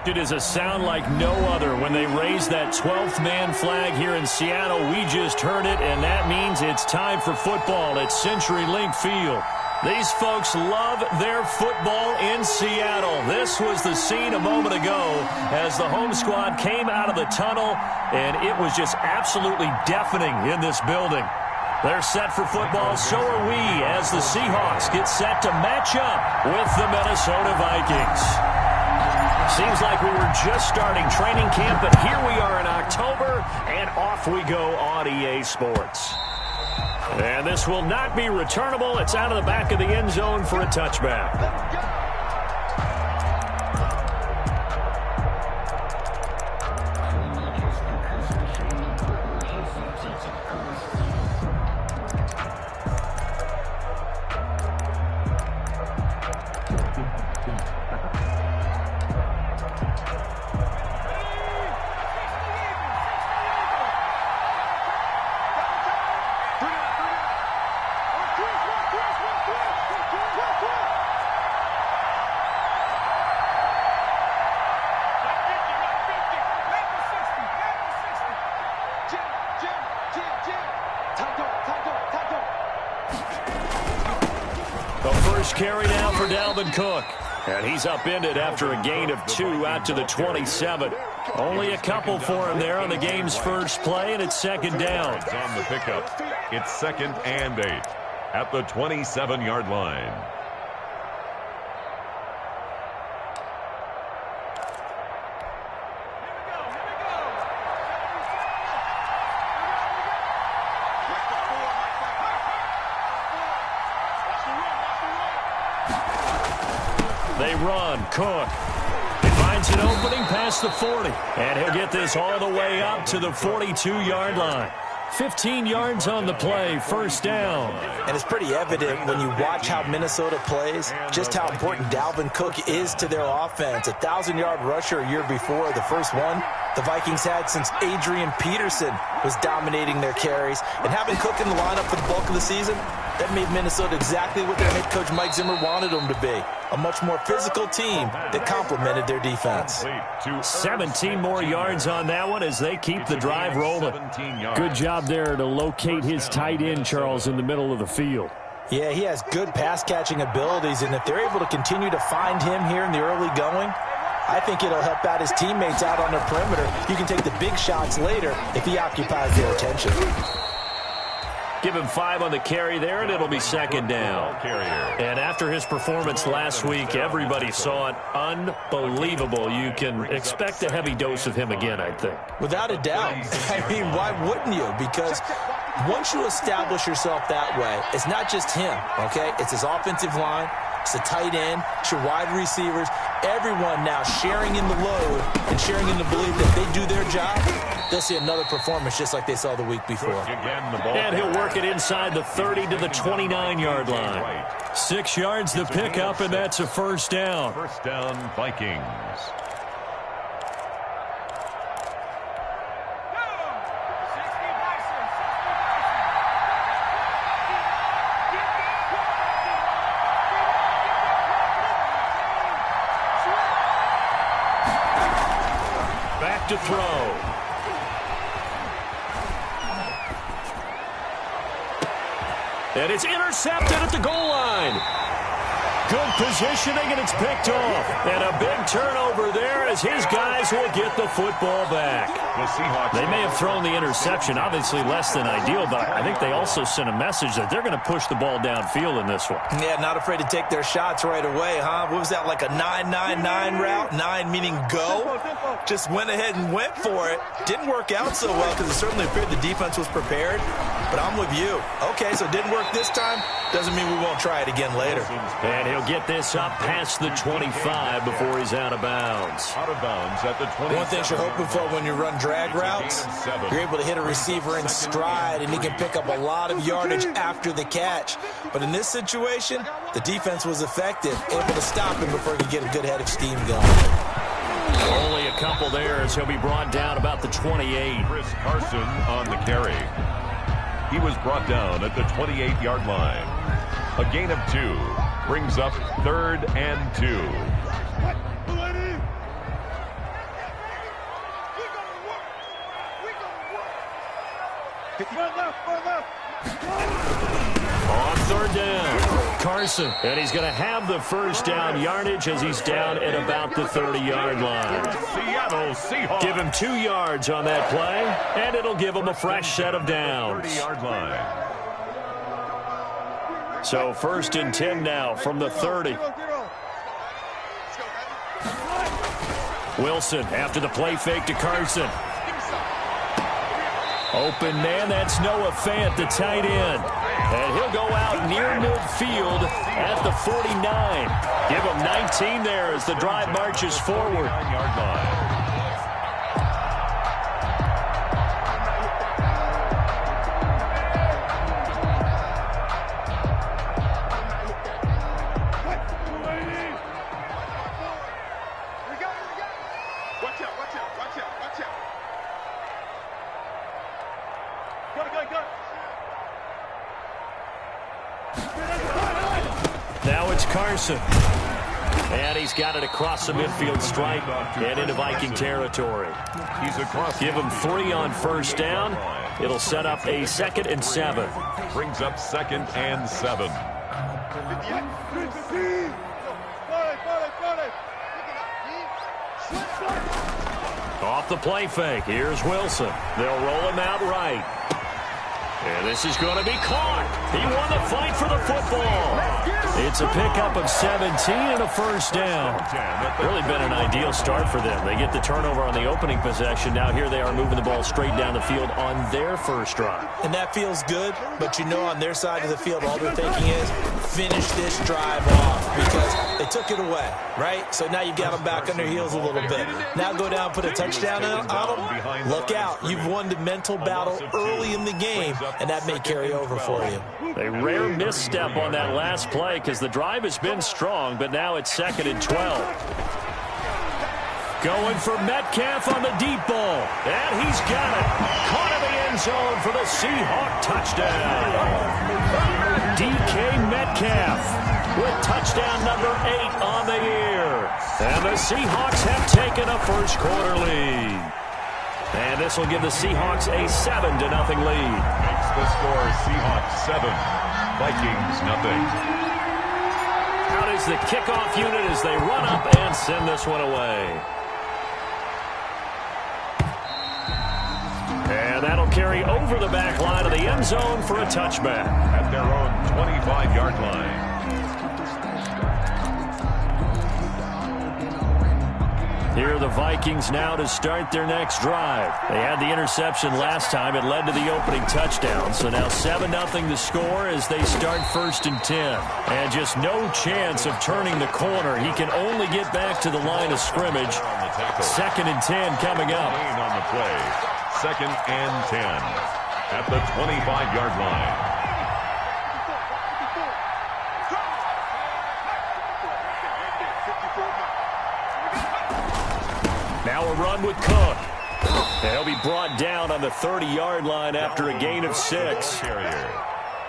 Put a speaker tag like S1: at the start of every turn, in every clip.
S1: It is a sound like no other when they raise that 12th man flag here in Seattle. We just heard it, and that means it's time for football at CenturyLink Field. These folks love their football in Seattle. This was the scene a moment ago as the home squad came out of the tunnel, and it was just absolutely deafening in this building. They're set for football, so are we, as the Seahawks get set to match up with the Minnesota Vikings. Seems like we were just starting training camp, but here we are in October, and off we go on EA Sports. And this will not be returnable. It's out of the back of the end zone for a touchback. Carry down for Dalvin Cook. And he's upended after a gain of 2 out to the 27. Only a couple for him there on the game's first play, and it's second down.
S2: On the pickup, it's 2nd and 8 at the 27-yard line.
S1: They run. Cook. He finds an opening past the 40. And he'll get this all the way up to the 42-yard line. 15 yards on the play, first down.
S3: And it's pretty evident when you watch how Minnesota plays, just how important Dalvin Cook is to their offense. A 1,000-yard rusher a year before, the first one the Vikings had since Adrian Peterson was dominating their carries. And having Cook in the lineup for the bulk of the season, that made Minnesota exactly what their head coach Mike Zimmer wanted them to be. A much more physical team that complemented their defense.
S1: 17 more yards on that one as they keep the drive rolling. Good job there to locate his tight end, Charles, in the middle of the field.
S3: Yeah, he has good pass-catching abilities, and if they're able to continue to find him here in the early going, I think it'll help out his teammates out on the perimeter. You can take the big shots later if he occupies their attention.
S1: Give him 5 on the carry there, and it'll be second down. And after his performance last week, everybody saw it. Unbelievable. You can expect a heavy dose of him again, I think.
S3: Without a doubt. I mean, why wouldn't you? Because once you establish yourself that way, it's not just him, okay? It's his offensive line. It's the tight end. It's your wide receivers. Everyone now sharing in the load and sharing in the belief that they do their job. They'll see another performance just like they saw the week before.
S1: And he'll work it inside the 30 to the 29-yard line. 6 yards the pickup, and that's a first down.
S2: First down, Vikings.
S1: Back to throw. And it's intercepted at the goal line. Good positioning, and it's picked off. And a big turnover there as his guys will get the football back.
S2: The Seahawks.
S1: They may have thrown the interception, obviously less than ideal, but I think they also sent a message that they're going to push the ball downfield in this one.
S3: Yeah, not afraid to take their shots right away, huh? What was that, like a 9-9-9 route? 9 meaning go? Just went ahead and went for it. Didn't work out so well because it certainly appeared the defense was prepared. But I'm with you. Okay, so it didn't work this time. Doesn't mean we won't try it again later.
S1: And he'll get this up past the 25 before he's out of bounds.
S2: Out of bounds at the 27.
S3: One thing you're hoping for when you run drag routes, you're able to hit a receiver in stride, and he can pick up a lot of yardage after the catch. But in this situation, the defense was effective, able to stop him before he could get a good head of steam going.
S1: Only a couple there as he'll be brought down about the 28.
S2: Chris Carson on the carry. He was brought down at the 28-yard line. A gain of 2 brings up 3rd and 2.
S1: On third down, Carson. And he's going to have the first down yardage as he's down at about the 30-yard line.
S2: Seattle Seahawks.
S1: Give him 2 yards on that play, and it'll give him a fresh set of downs.
S2: 30-yard line.
S1: So 1st and 10 now from the 30. Wilson after the play fake to Carson. Open man, that's Noah Fant, the tight end. And he'll go out near midfield at the 49. Give him 19 there as the drive marches forward.
S2: 9-yard line.
S1: Now it's Carson. And he's got it across the midfield stripe and into Viking territory.
S2: He's across.
S1: Give him 3 on first down. It'll set up a 2nd and 7.
S2: Brings up 2nd and 7.
S1: Off the play fake. Here's Wilson. They'll roll him out right. And this is going to be caught. He won the fight for the football. It's a pickup of 17 and a first down. Really been an ideal start for them. They get the turnover on the opening possession. Now here they are moving the ball straight down the field on their first drive.
S3: And that feels good, but you know on their side of the field, all they're thinking is finish this drive off because they took it away, right? So now you got them back on their heels a little bit. Now go down, put a touchdown on them. Look out. You've won the mental battle early in the game, and that may carry over for you.
S1: A rare misstep on that last play because the drive has been strong, but now it's 2nd and 12. Going for Metcalf on the deep ball. And he's got it. Caught in the end zone for the Seahawk touchdown. DK Metcalf with touchdown number 8 on the year. And the Seahawks have taken a first quarter lead. And this will give the Seahawks a 7-0 lead.
S2: Makes the score Seahawks 7, Vikings nothing.
S1: Out is the kickoff unit as they run up and send this one away. And that'll carry over the back line of the end zone for a touchback.
S2: At their own 25-yard line.
S1: Here are the Vikings now to start their next drive. They had the interception last time. It led to the opening touchdown. So now 7-0 the score as they start 1st and 10. And just no chance of turning the corner. He can only get back to the line of scrimmage. 2nd and 10 coming up.
S2: On the play. 2nd and 10 at the 25-yard line.
S1: Now a run with Cook. And he'll be brought down on the 30-yard line after a gain of 6.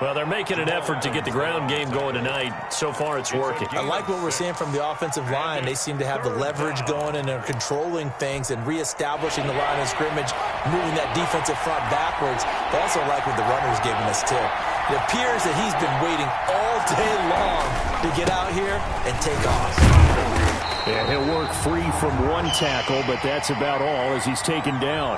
S1: Well, they're making an effort to get the ground game going tonight. So far, it's working.
S3: I like what we're seeing from the offensive line. They seem to have the leverage going, and they're controlling things and reestablishing the line of scrimmage, moving that defensive front backwards. I also like what the runner's giving us, too. It appears that he's been waiting all day long to get out here and take off.
S1: Yeah, he'll work free from one tackle, but that's about all as he's taken down.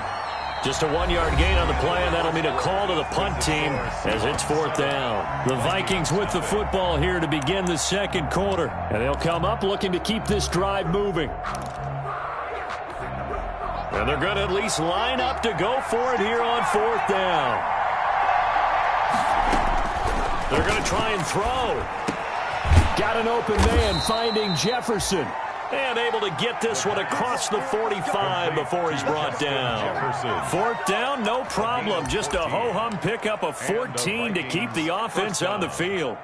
S1: Just a 1-yard gain on the play, and that'll mean a call to the punt team as it's 4th down. The Vikings with the football here to begin the second quarter, and they'll come up looking to keep this drive moving. And they're going to at least line up to go for it here on 4th down. They're going to try and throw. Got an open man finding Jefferson. And able to get this one across the 45 before he's brought down. 4th down, no problem. Just a ho-hum pickup of 14 to keep the offense on the field.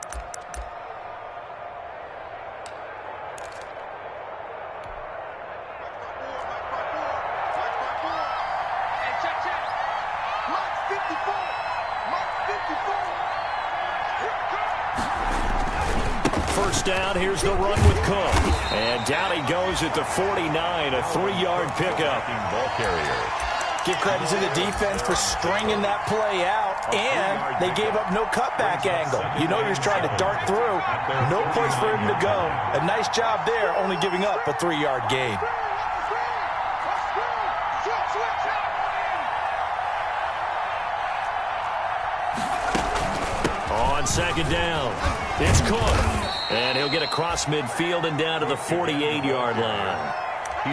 S1: First down, here's the run with Cook. And down he goes at the 49, a 3-yard pickup.
S2: Ball carrier.
S3: Give credit to the defense for stringing that play out, and they gave up no cutback angle. You know you're trying to dart through. No place for him to go. A nice job there, only giving up a 3-yard gain.
S1: On second down, it's Cook. And he'll get across midfield and down to the 48-yard line.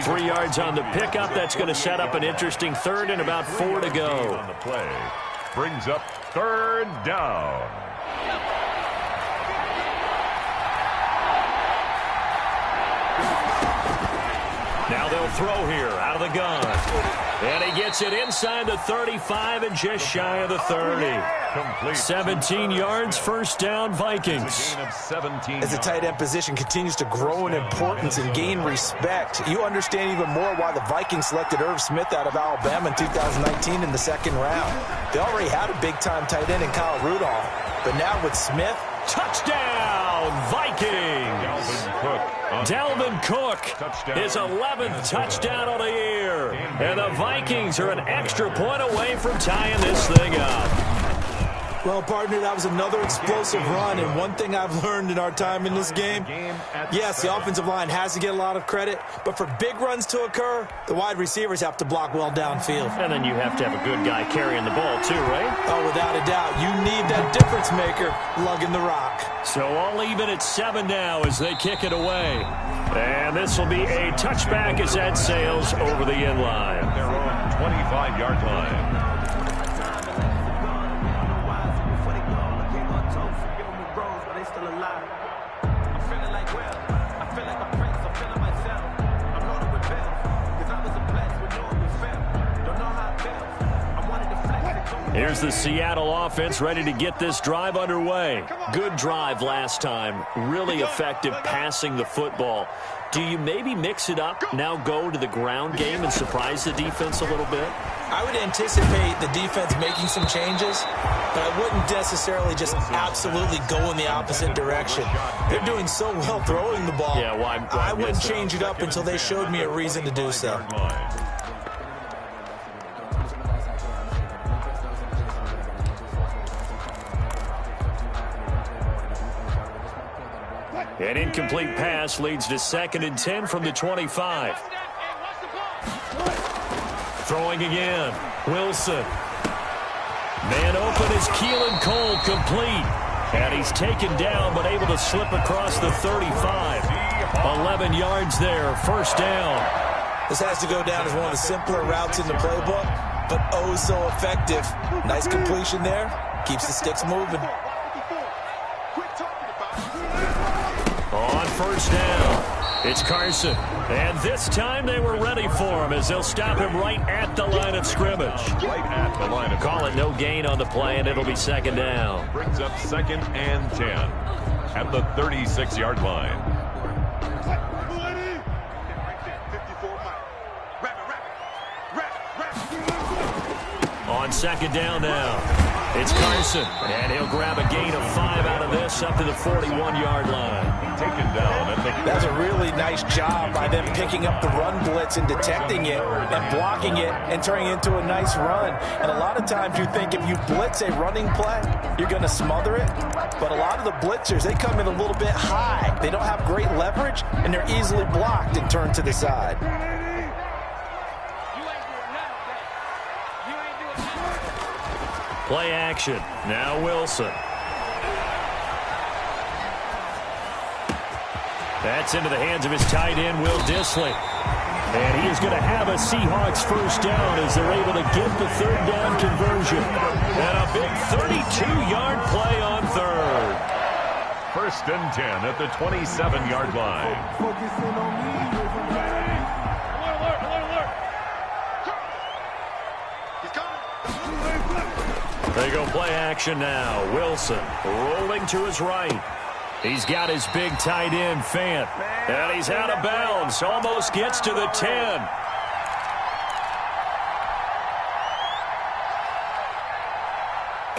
S1: 3 yards on the pickup. That's going to set up an interesting third and about 4 to go.
S2: On the play. Brings up third down.
S1: Now they'll throw here out of the gun. And he gets it inside the 35 and just shy of the 30.
S2: Complete.
S1: 17 yards, first down, Vikings.
S3: As the tight end position continues to grow in importance and gain respect, you understand even more why the Vikings selected Irv Smith out of Alabama in 2019 in the second round. They already had a big-time tight end in Kyle Rudolph, but now with Smith,
S1: touchdown, Vikings! Dalvin Cook, his 11th touchdown of the year. And the Vikings are an extra point away from tying this thing up.
S3: Well, partner, that was another explosive run, and one thing I've learned in our time in this game, yes, the offensive line has to get a lot of credit, but for big runs to occur, the wide receivers have to block well downfield.
S1: And then you have to have a good guy carrying the ball too, right?
S3: Oh, without a doubt. You need that difference maker lugging the rock.
S1: So all even at 7 now as they kick it away. And this will be a touchback as that sails over the end line.
S2: Their own 25-yard line.
S1: Here's the Seattle offense ready to get this drive underway. Good drive last time. Really effective passing the football. Do you maybe mix it up, now go to the ground game and surprise the defense a little bit?
S3: I would anticipate the defense making some changes, but I wouldn't necessarily just absolutely go in the opposite direction. They're doing so well throwing the ball.
S1: Yeah, why
S3: I wouldn't change it up until they showed me a reason to do so.
S1: An incomplete pass leads to 2nd and 10 from the 25. Throwing again. Wilson. Man open is Keelan Cole, complete. And he's taken down but able to slip across the 35. 11 yards there, first down.
S3: This has to go down as one of the simpler routes in the playbook, but oh so effective. Nice completion there. Keeps the sticks moving.
S1: On first down, it's Carson. And this time they were ready for him as they'll stop him right at the line of scrimmage.
S2: Right at the line of
S1: Call it no gain on the play, and it'll be 2nd down.
S2: Brings up 2nd and 10 at the 36-yard line.
S1: On 2nd down now. It's Carson, and he'll grab a gain of 5 out of this up to the 41-yard line.
S2: Taken down at the...
S3: That's a really nice job by them picking up the run blitz and detecting it and blocking it and turning it into a nice run. And a lot of times you think if you blitz a running play, you're going to smother it. But a lot of the blitzers, they come in a little bit high. They don't have great leverage, and they're easily blocked and turned to the side.
S1: Play action. Now Wilson. That's into the hands of his tight end, Will Dissly. And he is going to have a Seahawks first down as they're able to get the 3rd down conversion. And a big 32-yard play on 3rd.
S2: 1st and 10 at the 27-yard line.
S1: They go play action now. Wilson rolling to his right. He's got his big tight end, Fant. And he's out of bounds. Almost gets to the 10.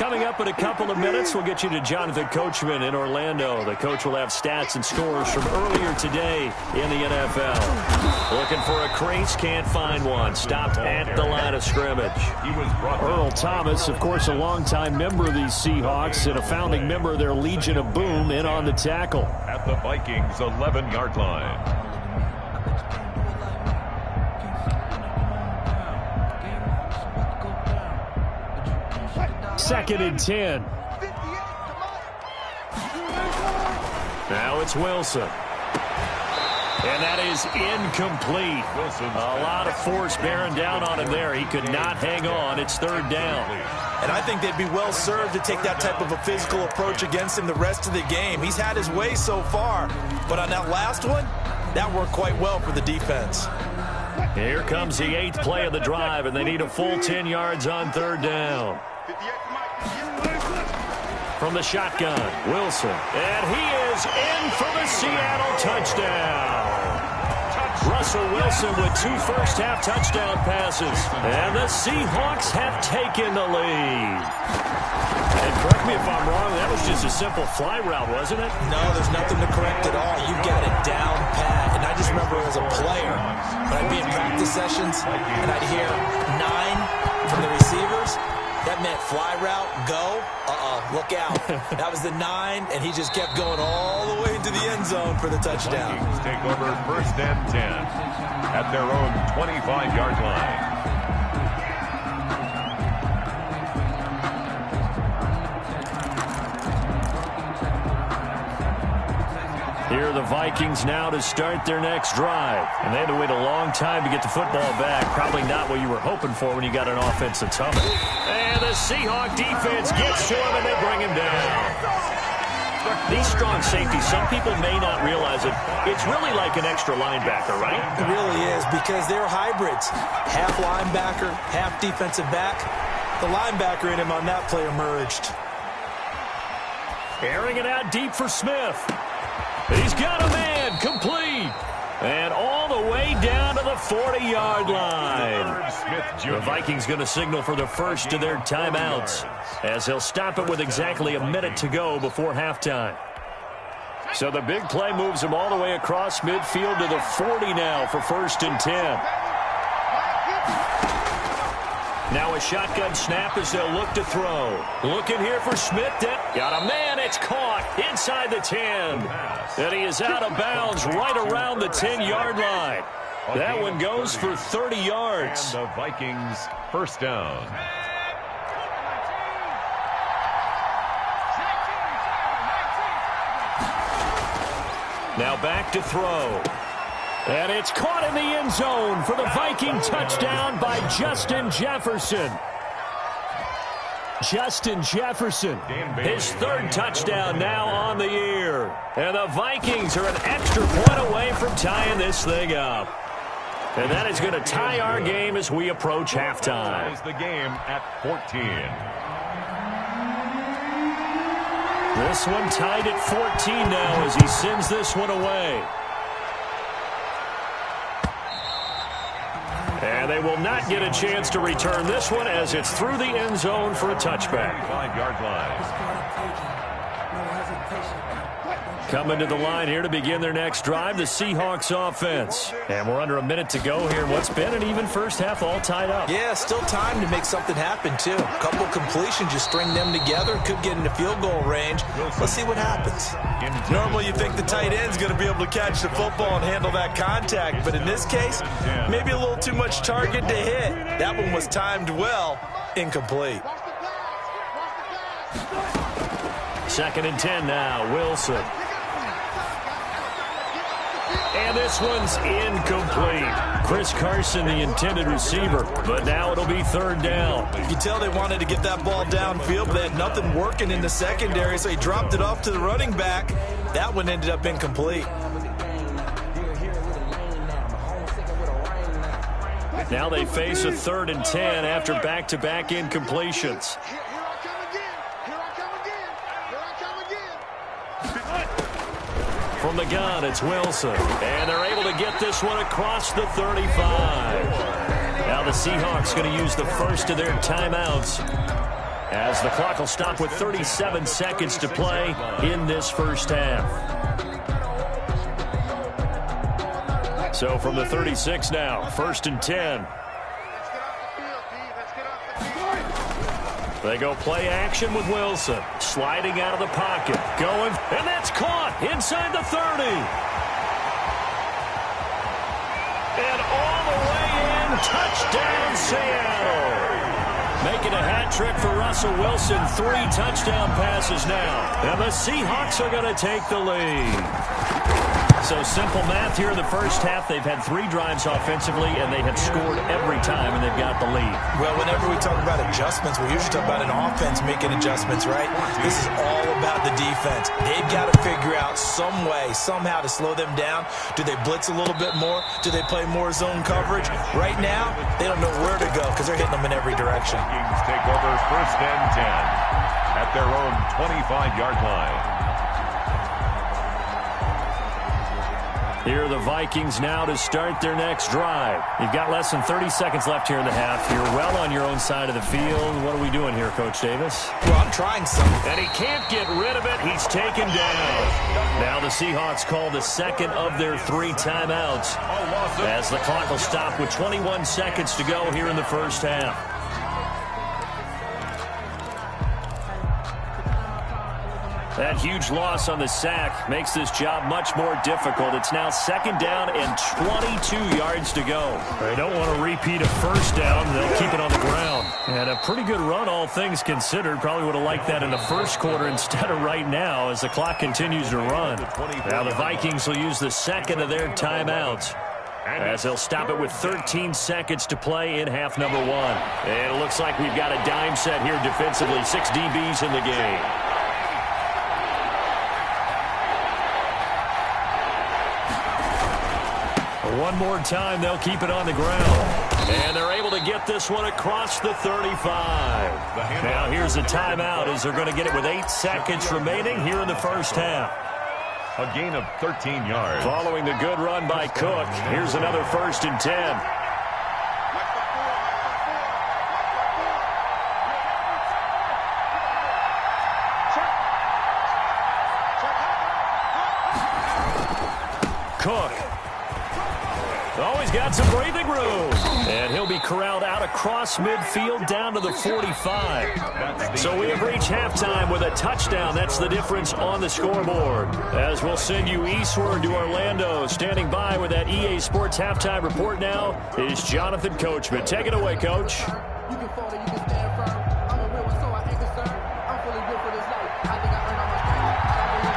S1: Coming up in a couple of minutes, we'll get you to Jonathan Coachman in Orlando. The coach will have stats and scores from earlier today in the NFL. Looking for a crease, can't find one. Stopped at the line of scrimmage. Earl Thomas, of course, a longtime member of these Seahawks and a founding member of their Legion of Boom, in on the tackle.
S2: At the Vikings' 11-yard line.
S1: Second and 10. Now it's Wilson. And that is incomplete. A lot of force bearing down on him there. He could not hang on. It's third down.
S3: And I think they'd be well served to take that type of a physical approach against him the rest of the game. He's had his way so far. But on that last one, that worked quite well for the defense.
S1: Here comes the 8th play of the drive, and they need a full 10 yards on third down. From the shotgun, Wilson. And he is in for the Seattle touchdown. Russell Wilson with 2 first-half touchdown passes. And the Seahawks have taken the lead. And correct me if I'm wrong, that was just a simple fly route, wasn't it?
S3: No, there's nothing to correct at all. You get it down pat. And I just remember as a player, when I'd be in practice sessions, and I'd hear 9 from the receivers, that meant fly route, go, look out. That was the 9, and he just kept going all the way into the end zone for the touchdown.
S2: Vikings take over first and 10 at their own 25-yard line.
S1: Here are the Vikings now to start their next drive. And they had to wait a long time to get the football back. Probably not what you were hoping for when you got an offensive tunnel. And the Seahawk defense gets to him, and they bring him down. These strong safeties, some people may not realize it. It's really like an extra linebacker, right?
S3: It really is, because they're hybrids. Half linebacker, half defensive back. The linebacker in him on that play emerged.
S1: Airing it out deep for Smith. He's got a man, complete. And all the way down to the 40-yard line. The Vikings going to signal for the first of their timeouts, as they'll stop it with exactly a minute to go before halftime. So the big play moves them all the way across midfield to the 40 now for first and 10. Now a shotgun snap as they'll look to throw. Looking here for Smith. Got a man. It's caught inside the 10. And he is out of bounds right around the 10-yard line. That one goes for 30 yards.
S2: And the Vikings first down.
S1: Now back to throw. And it's caught in the end zone for the Viking touchdown by Justin Jefferson. Justin Jefferson, his 3rd touchdown now on the year. And the Vikings are an extra point away from tying this thing up. And that is going to tie our game as we approach halftime.
S2: The game at 14.
S1: This one tied at 14 now as he sends this one away. And they will not get a chance to return this one as it's through the end zone for a touchback.
S2: 5-yard line.
S1: Coming to the line here to begin their next drive, the Seahawks offense. And we're under a minute to go here. What's been an even first half, all tied up.
S3: Yeah, still time to make something happen, too. A couple completions, you string them together, could get into field goal range. Let's see what happens. Normally you think the tight end's going to be able to catch the football and handle that contact, but in this case, maybe a little too much target to hit. That one was timed well, incomplete.
S1: Second and 10 now, Wilson. And this one's incomplete. Chris Carson, the intended receiver, but now it'll be third down.
S3: You can tell they wanted to get that ball downfield, but they had nothing working in the secondary, so he dropped it off to the running back. That one ended up incomplete.
S1: Now they face a 3rd and 10 after back-to-back incompletions. From the gun, it's Wilson. And they're able to get this one across the 35. Now the Seahawks going to use the first of their timeouts as the clock will stop with 37 seconds to play in this first half. So from the 36 now, 1st and 10. They go play action with Wilson. Sliding out of the pocket. Going, and that's caught inside the 30. And all the way in, touchdown Seattle. Making a hat trick for Russell Wilson. 3 touchdown passes now. And the Seahawks are going to take the lead. So simple math here in the first half. They've had 3 drives offensively, and they have scored every time, and they've got the lead.
S3: Well, whenever we talk about adjustments, we usually talk about an offense making adjustments, right? This is all about the defense. They've got to figure out some way, somehow to slow them down. Do they blitz a little bit more? Do they play more zone coverage? Right now, they don't know where to go because they're hitting them in every direction.
S2: Vikings take over 1st and 10 at their own 25-yard line.
S1: Here are the Vikings now to start their next drive. You've got less than 30 seconds left here in the half. You're well on your own side of the field. What are we doing here, Coach Davis?
S3: Well, I'm trying something.
S1: And he can't get rid of it. He's taken down. Now the Seahawks call the second of their 3 timeouts as the clock will stop with 21 seconds to go here in the first half. That huge loss on the sack makes this job much more difficult. It's now 2nd down and 22 yards to go. They don't want to repeat a first down. They'll keep it on the ground. And a pretty good run, all things considered. Probably would have liked that in the first quarter instead of right now as the clock continues to run. Now the Vikings will use the second of their timeouts as they'll stop it with 13 seconds to play in half number 1. And it looks like we've got a dime set here defensively. 6 DBs in the game. One more time, they'll keep it on the ground. And they're able to get this one across the 35. Now here's a timeout as they're going to get it with 8 seconds remaining here in the first half.
S2: A gain of 13 yards.
S1: Following the good run by Cook, here's another 1st and 10. Cook. Oh, he's got some breathing room. And he'll be corralled out across midfield down to the 45. So we have reached halftime with a touchdown. That's the difference on the scoreboard. As we'll send you eastward to Orlando. Standing by with that EA Sports halftime report now is Jonathan Coachman. Take it away, Coach.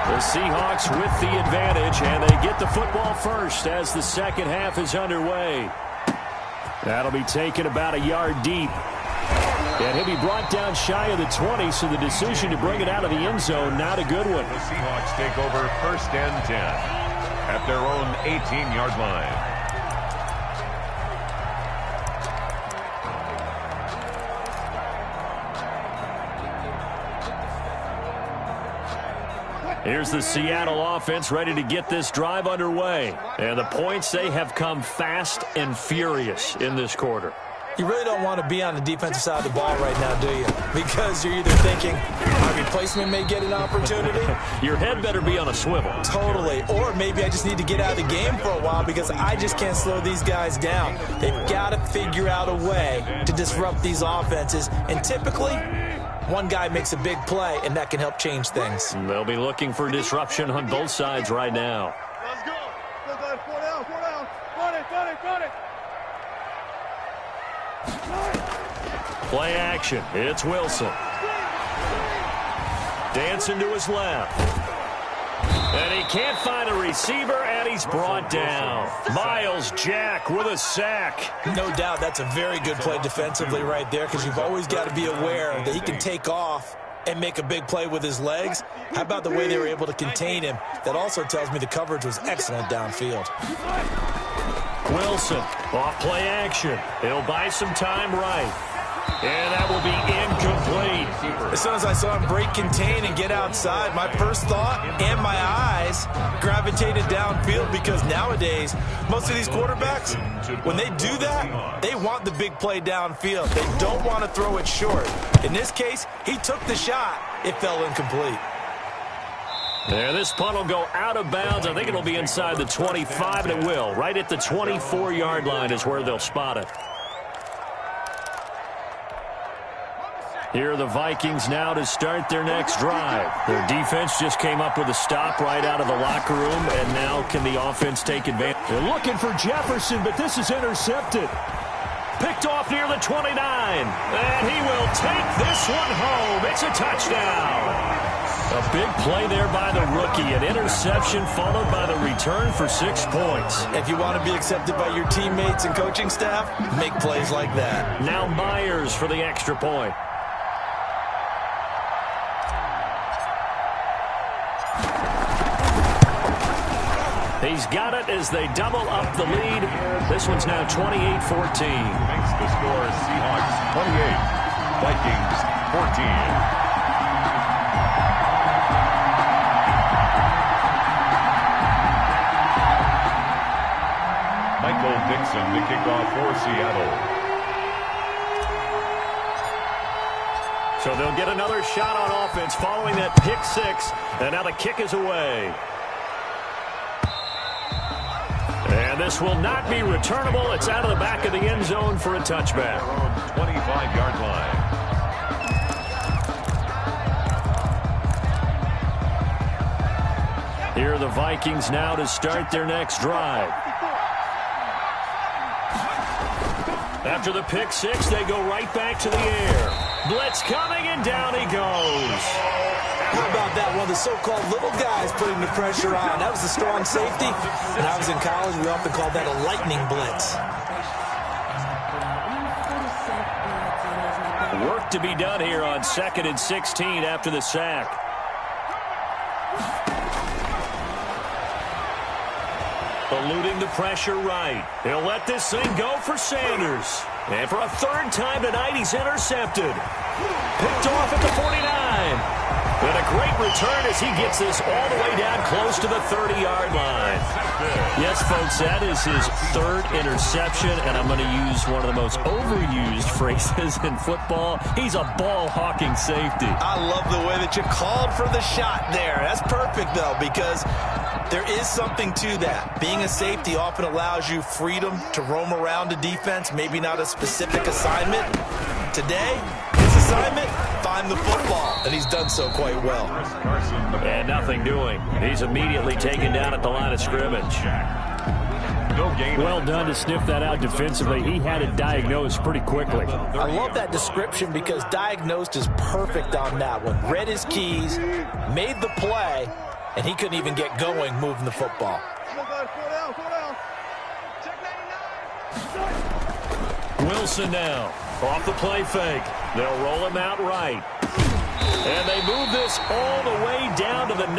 S1: The Seahawks with the advantage, and they get the football first as the second half is underway. That'll be taken about a yard deep. And he'll be brought down shy of the 20, so the decision to bring it out of the end zone, not a good one.
S2: The Seahawks take over 1st and 10 at their own 18-yard line.
S1: Here's the Seattle offense ready to get this drive underway. And the points, they have come fast and furious in this quarter.
S3: You really don't want to be on the defensive side of the ball right now, do you? Because you're either thinking, my replacement may get an opportunity.
S1: Your head better be on a swivel.
S3: Totally. Or maybe I just need to get out of the game for a while because I just can't slow these guys down. They've got to figure out a way to disrupt these offenses. And typically, one guy makes a big play, and that can help change things.
S1: They'll be looking for disruption on both sides right now.
S4: Let's go. Go, guys. 4 down. 4 down. Run it. Run it. Run it.
S1: Play action. It's Wilson. Dancing to his left. And he can't find a receiver, and he's brought down. Miles Jack with a sack.
S3: No doubt that's a very good play defensively right there because you've always got to be aware that he can take off and make a big play with his legs. How about the way they were able to contain him? That also tells me the coverage was excellent downfield.
S1: Wilson, off play action. He'll buy some time right. And that will be incomplete.
S3: As soon as I saw him break contain and get outside, my first thought and my eyes gravitated downfield, because nowadays, most of these quarterbacks, when they do that, they want the big play downfield. They don't want to throw it short. In this case, he took the shot. It fell incomplete.
S1: There, this punt will go out of bounds. I think it'll be inside the 25, and it will. Right at the 24-yard line is where they'll spot it. Here are the Vikings now to start their next drive. Their defense just came up with a stop right out of the locker room, and now can the offense take advantage? They're looking for Jefferson, but this is intercepted. Picked off near the 29, and he will take this one home. It's a touchdown. A big play there by the rookie. An interception followed by the return for 6 points.
S3: If you want to be accepted by your teammates and coaching staff, make plays like that.
S1: Now Myers for the extra point. He's got it as they double up the lead. This one's now 28-14.
S2: Makes the score Seahawks 28, Vikings 14. Michael Dixon, the kickoff for Seattle.
S1: So they'll get another shot on offense following that pick six, and now the kick is away. And this will not be returnable. It's out of the back of the end zone for a touchback.
S2: 25-yard line.
S1: Here are the Vikings now to start their next drive. After the pick six, they go right back to the air. Blitz coming, and down he goes.
S3: How about that? One of the so-called little guys putting the pressure on. That was a strong safety. When I was in college, we often called that a lightning blitz.
S1: Work to be done here on 2nd and 16 after the sack. Eluding the pressure right. He'll let this thing go for Sanders. And for a third time tonight, he's intercepted. Picked off at the 49. And a great return as he gets this all the way down close to the 30-yard line. Yes, folks, that is his third interception, and I'm going to use one of the most overused phrases in football. He's a ball-hawking safety.
S3: I love the way that you called for the shot there. That's perfect, though, because there is something to that. Being a safety often allows you freedom to roam around a defense, maybe not a specific assignment. Today, his assignment, find the football, and he's done so quite well.
S1: And nothing doing. He's immediately taken down at the line of scrimmage. Well done to sniff that out defensively. He had it diagnosed pretty quickly.
S3: I love that description because diagnosed is perfect on that one. Read his keys, made the play, and he couldn't even get going moving the football.
S1: Wilson now. Off the play fake. They'll roll him out right. And they move this all the way down to the 9.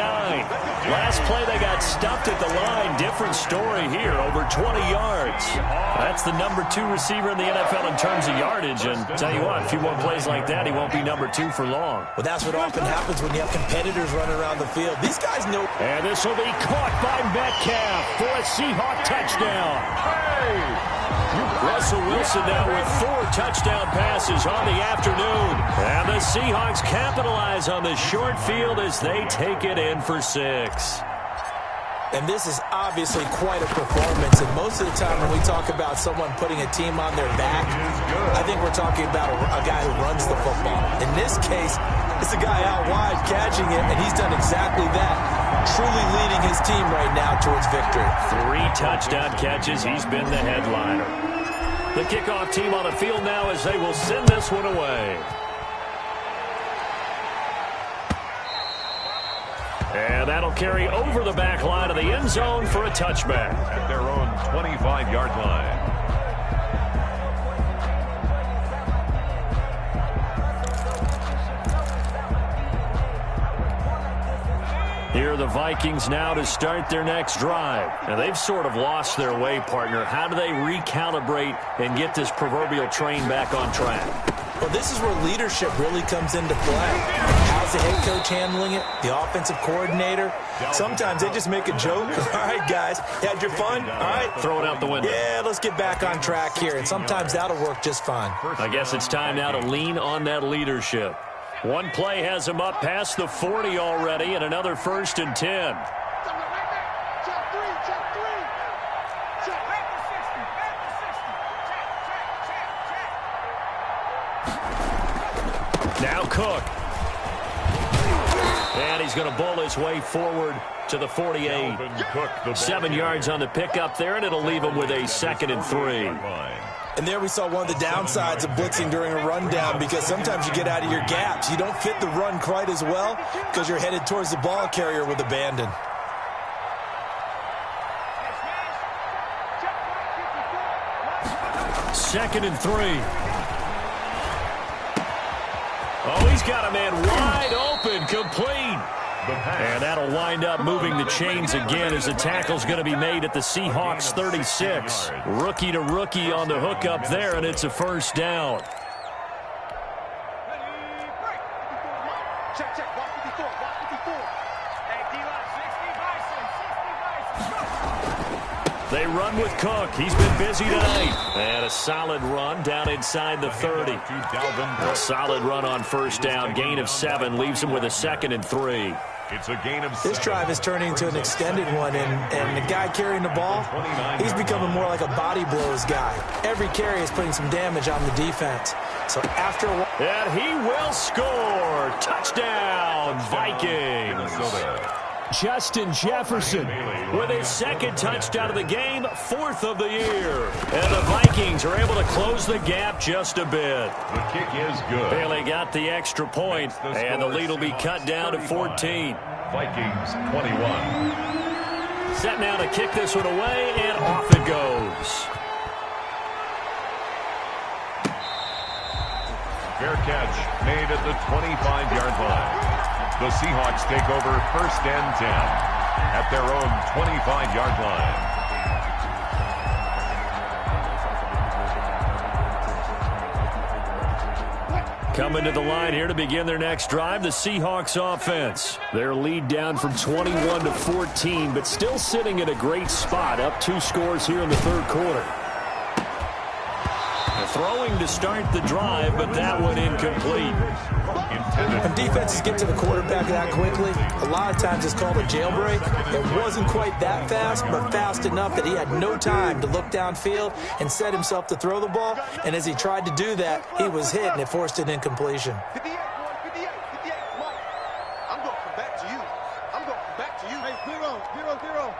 S1: Last play they got stuffed at the line. Different story here, over 20 yards. That's the number 2 receiver in the NFL in terms of yardage. And tell you what, a few more plays like that, he won't be number 2 for long.
S3: Well, that's what often happens when you have competitors running around the field. These guys know.
S1: And this will be caught by Metcalf for a Seahawk touchdown. Hey! Russell Wilson now with 4 touchdown passes on the afternoon. And the Seahawks capitalize on the short field as they take it in for 6.
S3: And this is obviously quite a performance. And most of the time when we talk about someone putting a team on their back, I think we're talking about a guy who runs the football. In this case, it's a guy out wide catching it, and he's done exactly that. Truly leading his team right now towards victory.
S1: 3 touchdown catches. He's been the headliner. The kickoff team on the field now as they will send this one away. And that'll carry over the back line of the end zone for a touchback.
S2: At their own 25-yard line.
S1: Here are the Vikings now to start their next drive. Now, they've sort of lost their way, partner. How do they recalibrate and get this proverbial train back on track?
S3: Well, this is where leadership really comes into play. How's the head coach handling it? The offensive coordinator? Sometimes they just make a joke. All right, guys, had your fun? All right.
S1: Throw it out the window.
S3: Yeah, let's get back on track here, and sometimes that'll work just fine.
S1: I guess it's time now to lean on that leadership. One play has him up past the 40 already, and another 1st and 10. Now Cook. And he's going to bull his way forward to the 48. 7 yards on the pickup there, and it'll leave him with a 2nd and 3.
S3: And there we saw one of the downsides of blitzing during a rundown, because sometimes you get out of your gaps. You don't fit the run quite as well because you're headed towards the ball carrier with abandon.
S1: Second and 3. Oh, he's got a man wide open, complete. And that'll wind up moving the chains again as the tackle's going to be made at the Seahawks 36. Rookie to rookie on the hook up there, and it's a 1st down. They run with Cook. He's been busy tonight. And a solid run down inside the 30. A solid run on 1st down. Gain of 7 leaves him with a 2nd and 3.
S2: It's a gain of 7.
S3: This drive is turning into an extended one, and the guy carrying the ball, he's becoming more like a body blows guy. Every carry is putting some damage on the defense. So after a while...
S1: And he will score. Touchdown, Vikings. Justin Jefferson with his 2nd touchdown of the game, 4th of the year. And the Vikings are able to close the gap just a bit.
S2: The kick is good.
S1: Bailey got the extra point, and the lead will be cut down to 14.
S2: Vikings 21.
S1: Set now to kick this one away, and off it goes.
S2: Fair catch made at the 25-yard line. The Seahawks take over 1st and 10 at their own 25-yard line.
S1: Coming to the line here to begin their next drive, the Seahawks offense. Their lead down from 21 to 14, but still sitting in a great spot, up 2 scores here in the 3rd quarter. Throwing to start the drive, but that one incomplete.
S3: When defenses get to the quarterback that quickly, a lot of times it's called a jailbreak. It wasn't quite that fast, but fast enough that he had no time to look downfield and set himself to throw the ball. And as he tried to do that, he was hit, and it forced an incompletion.
S4: 58, Mike. I'm going to come back to you. Hey, 0-0.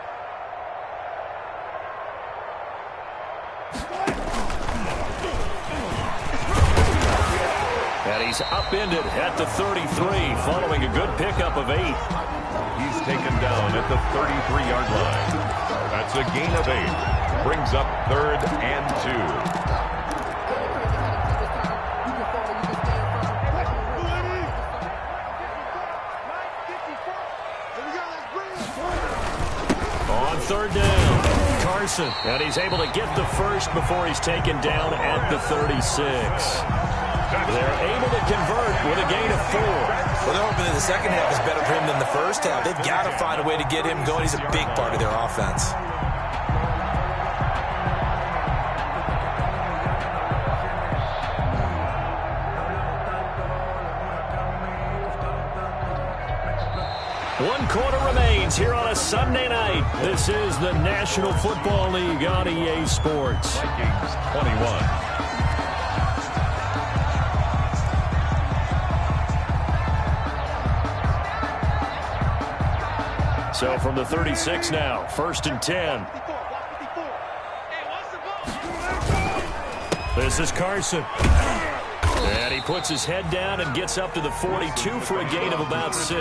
S1: And he's upended at the 33, following a good pickup of 8.
S2: He's taken down at the 33-yard line. That's a gain of 8. Brings up 3rd and
S1: 2. On 3rd down, Carson. And he's able to get the 1st before he's taken down at the 36. They're able to convert with a gain of 4.
S3: Well, they're hoping that the second half is better for him than the first half. They've got to find a way to get him going. He's a big part of their offense.
S1: One quarter remains here on a Sunday night. This is the National Football League on EA Sports.
S2: Vikings 21.
S1: So from the 36 now, 1st and 10. This is Carson. And he puts his head down and gets up to the 42 for a gain of about 6.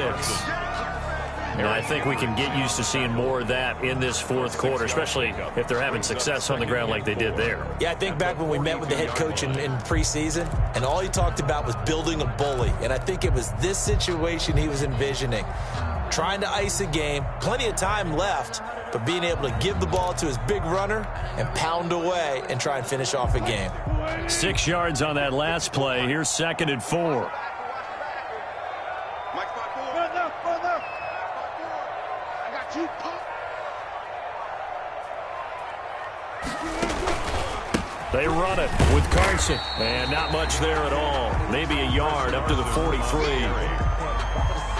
S1: And I think we can get used to seeing more of that in this 4th quarter, especially if they're having success on the ground like they did there.
S3: Yeah, I think back when we met with the head coach in preseason, and all he talked about was building a bully. And I think it was this situation he was envisioning. Trying to ice a game, plenty of time left, but being able to give the ball to his big runner and pound away and try and finish off a game.
S1: 6 yards on that last play. Here's 2nd and 4. They run it with Carson. And not much there at all. Maybe a yard up to the 43.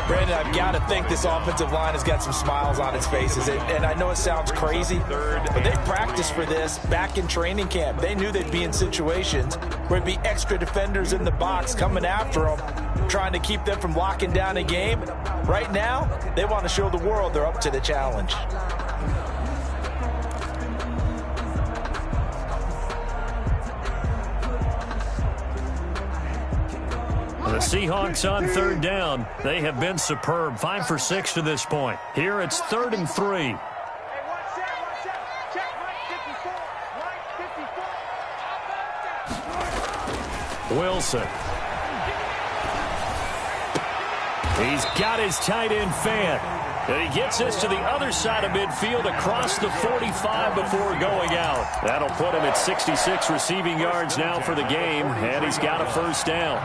S3: Brandon, I've got to think this offensive line has got some smiles on its faces. And I know it sounds crazy, but they practiced for this back in training camp. They knew they'd be in situations where there'd be extra defenders in the box coming after them, trying to keep them from locking down a game. Right now, they want to show the world they're up to the challenge.
S1: The Seahawks on 3rd down. They have been superb. 5 for 6 to this point. Here it's 3rd and 3. Wilson. He's got his tight end fan. And he gets this to the other side of midfield across the 45 before going out. That'll put him at 66 receiving yards now for the game, and he's got a 1st down.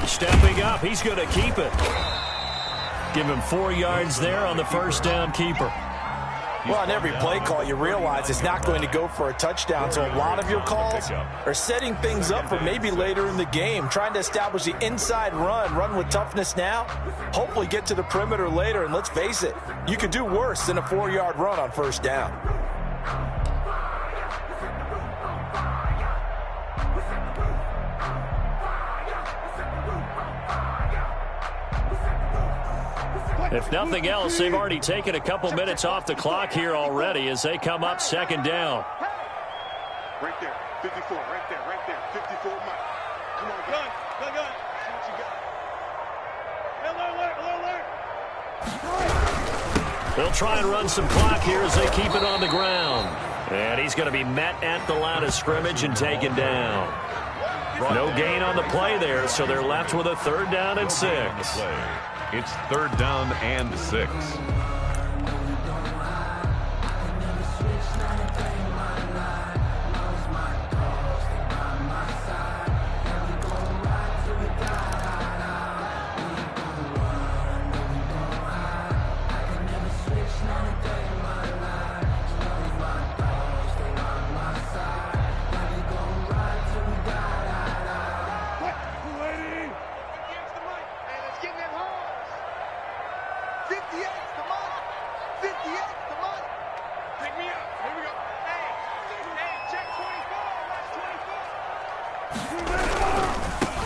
S1: Stepping up, he's going to keep it. Give him 4 yards there on the 1st down keeper.
S3: Well, on every play call, you realize it's not going to go for a touchdown, so a lot of your calls are setting things up for maybe later in the game, trying to establish the inside run with toughness now, hopefully get to the perimeter later, and let's face it, you could do worse than a 4-yard run on 1st down.
S1: If nothing else, they've already taken a couple minutes off the clock here already as they come up 2nd down.
S4: Right there, 54, right there, 54, Mike. Come on, gun. See what you got. Alert.
S1: They'll try and run some clock here as they keep it on the ground. And he's going to be met at the line of scrimmage and taken down. No gain on the play there, so they're left with a 3rd down and 6.
S2: It's 3rd down and 6.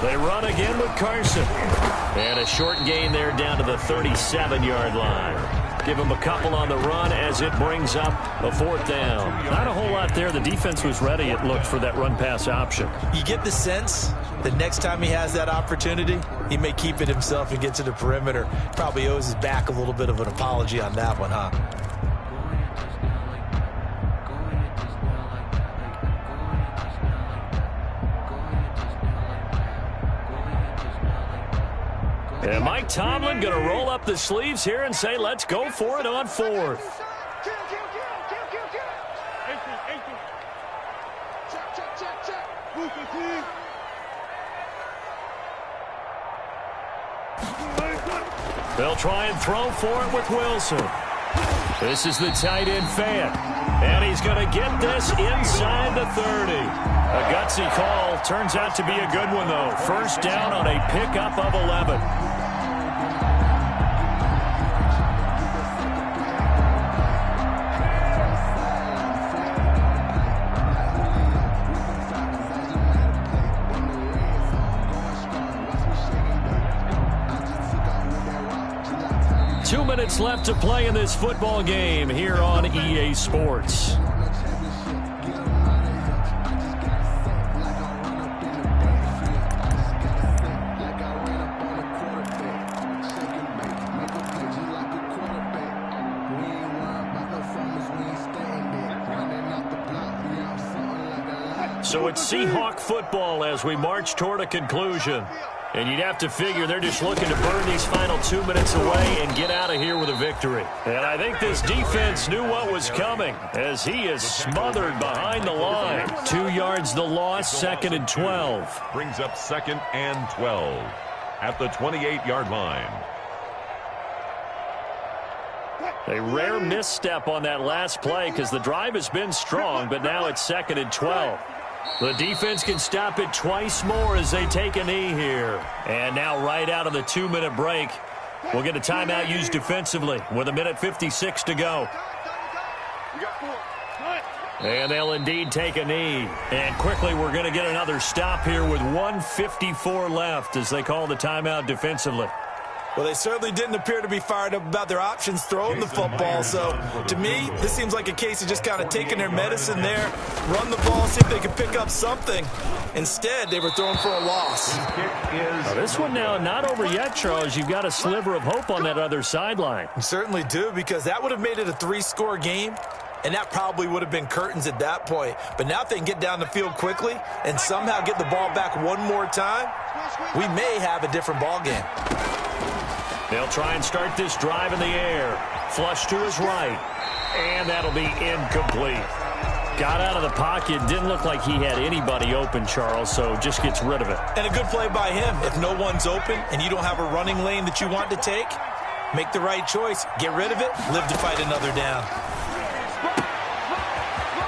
S1: They run again with Carson. And a short gain there down to the 37-yard line. Give him a couple on the run as it brings up a 4th down. Not a whole lot there. The defense was ready, it looked, for that run-pass option.
S3: You get the sense that next time he has that opportunity, he may keep it himself and get to the perimeter. Probably owes his back a little bit of an apology on that one, huh?
S1: And Mike Tomlin going to roll up the sleeves here and say, let's go for it on 4th. They'll try and throw for it with Wilson. This is the tight end fan. And he's going to get this inside the 30. A gutsy call. Turns out to be a good one, though. 1st down on a pickup of 11. 2 minutes left to play in this football game here on EA Sports. So it's Seahawk football as we march toward a conclusion. And you'd have to figure they're just looking to burn these final 2 minutes away and get out of here with a victory. And I think this defense knew what was coming as he is smothered behind the line. 2 yards the loss, 2nd and 12.
S2: Brings up 2nd and 12 at the 28-yard line.
S1: A rare misstep on that last play because the drive has been strong, but now it's 2nd and 12. The defense can stop it twice more as they take a knee here. And now right out of the 2-minute break, we'll get a timeout used defensively with 1:56 to go. And they'll indeed take a knee. And quickly we're going to get another stop here with 1:54 left as they call the timeout defensively.
S3: Well, they certainly didn't appear to be fired up about their options throwing the football. So, to me, this seems like a case of just kind of taking their medicine there, run the ball, see if they can pick up something. Instead, they were throwing for a loss.
S1: Now, this one now not over yet, Charles. You've got a sliver of hope on that other sideline.
S3: You certainly do, because that would have made it a 3-score game, and that probably would have been curtains at that point. But now if they can get down the field quickly and somehow get the ball back one more time, we may have a different ball game.
S1: They'll try and start this drive in the air. Flush to his right. And that'll be incomplete. Got out of the pocket. Didn't look like he had anybody open, Charles, so just gets rid of it.
S3: And a good play by him. If no one's open and you don't have a running lane that you want to take, make the right choice. Get rid of it. Live to fight another down.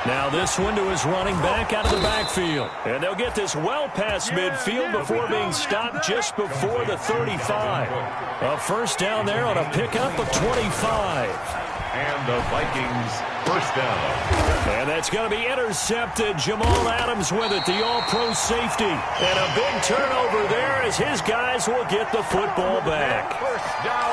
S1: Now this one to his running back out of the backfield. And they'll get this well past midfield before being stopped just before the 35. A first down there on a pickup of 25.
S2: And the Vikings first down.
S1: And that's going to be intercepted. Jamal Adams with it, the all-pro safety. And a big turnover there as his guys will get the football back.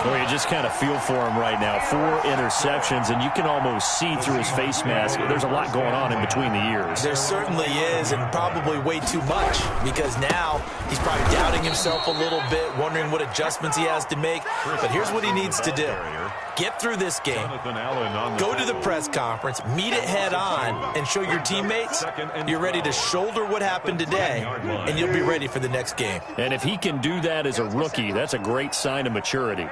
S1: Well, you just kind of feel for him right now. 4 interceptions, and you can almost see through his face mask. There's a lot going on in between the ears.
S3: There certainly is, and probably way too much, because now he's probably doubting himself a little bit, wondering what adjustments he has to make. But here's what he needs to do. Get through this game, go to the press conference, meet it head on, and show your teammates you're ready to shoulder what happened today, and you'll be ready for the next game.
S1: And if he can do that as a rookie, that's a great sign of maturity.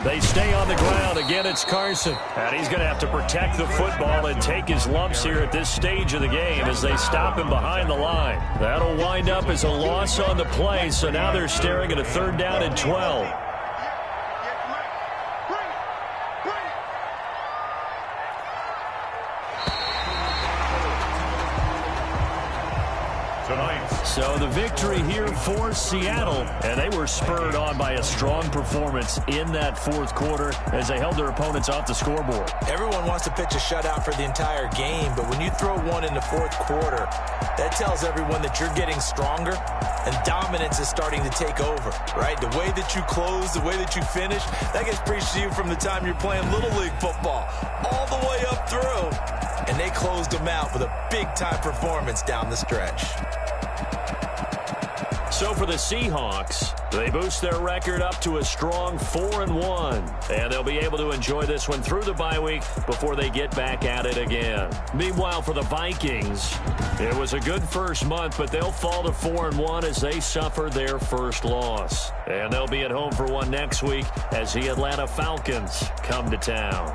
S1: They stay on the ground. Again, it's Carson. And he's going to have to protect the football and take his lumps here at this stage of the game as they stop him behind the line. That'll wind up as a loss on the play, so now they're staring at a 3rd down and 12. So the victory here for Seattle, and they were spurred on by a strong performance in that 4th quarter as they held their opponents off the scoreboard.
S3: Everyone wants to pitch a shutout for the entire game, but when you throw one in the 4th quarter, that tells everyone that you're getting stronger and dominance is starting to take over, right? The way that you close, the way that you finish, that gets preached to you from the time you're playing Little League football all the way up through, and they closed them out with a big-time performance down the stretch.
S1: So for the Seahawks, they boost their record up to a strong 4-1. And they'll be able to enjoy this one through the bye week before they get back at it again. Meanwhile, for the Vikings, it was a good first month, but they'll fall to 4-1 as they suffer their first loss. And they'll be at home for one next week as the Atlanta Falcons come to town.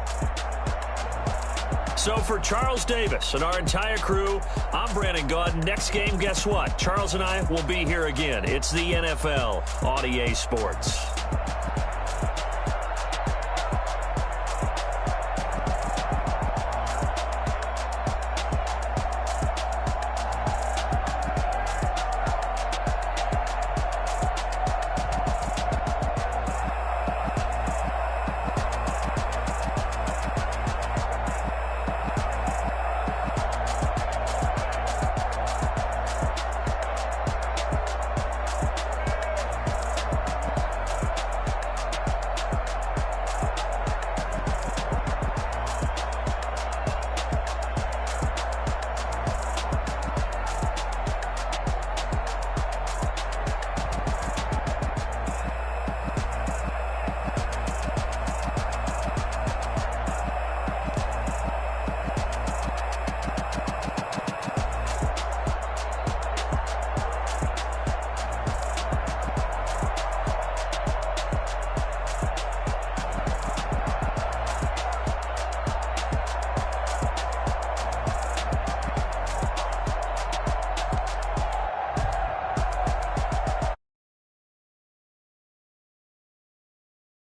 S1: So for Charles Davis and our entire crew, I'm Brandon Gaudin. Next game, guess what? Charles and I will be here again. It's the NFL on EA Sports.